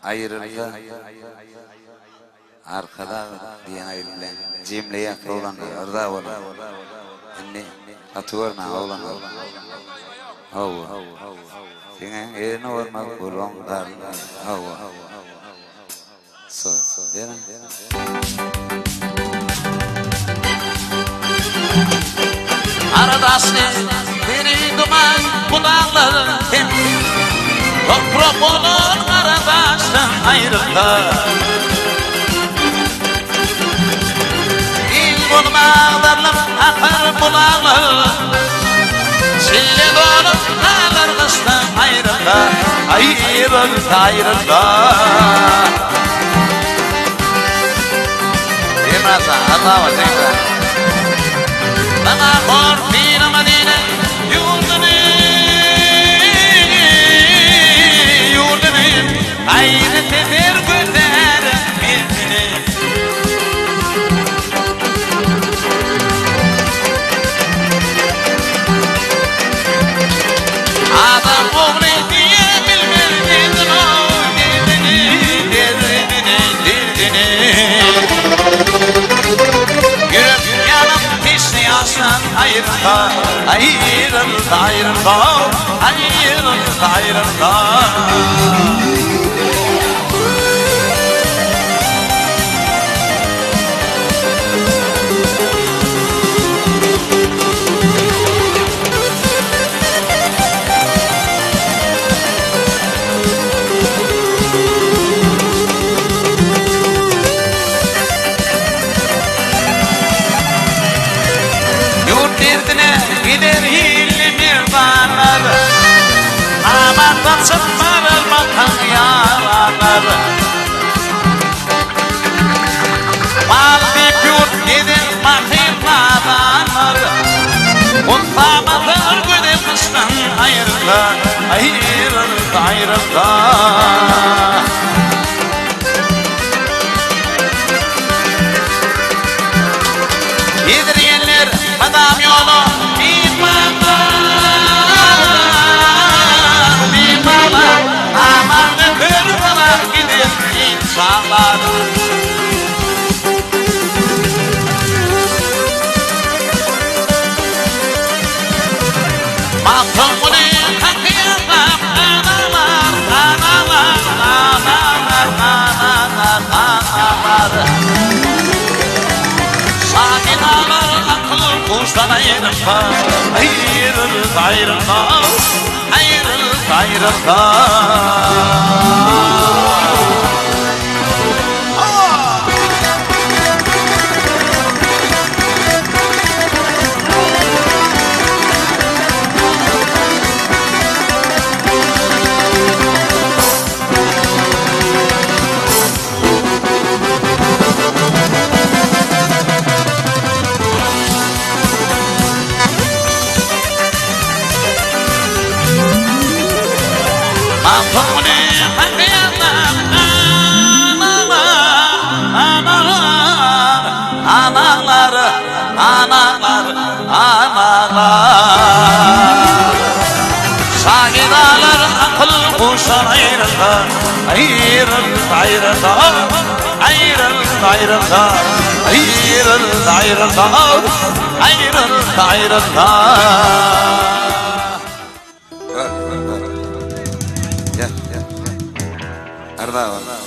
ayrıldı. Arkada diyen ayrıldı. Cimri yapılan orada olur. Anne atıyorna oğlan. Dengan ini orang pulang dari so dia aradasne biri duman budaklar toprak olur aradasın ayrılır il bulmalarlar akar bulaklar çile dolup kalır kıştan ayrılır ayrılır ayrılır Dimasa Allah wa ta'ala Bana korfina Medine yurdunu gayrete bir güzel birbirine Adam oğlu diye bilmeliydin o derdini Yürüp yanım pişti aslan ayrıldı Ayrıldı ayrıldı Ayrıldı ayrıldı Gider hilli bir dağlar Aman tatsın varılmadan yaralar Mal bir yurt gider mahirladanlar Untamadır güdür kıştan ayrıldı Ayrıldı ayrıldı Yedirgenler madam yolu Amanı kırmalar gider insanlar Mahkumunu takıyamam analar Analar, analar, analar, analar Sakin ağlar akıllı kuştan ayrılma Ayrılır, ayrılma Ayrılır, ayrılır Sahidalar akıl kuşan ayrıldı Ayrıldı ayrıldı Ayrıldı ayrıldı Ayrıldı ayrıldı Ayrıldı ayrıldı Gel gel Arda var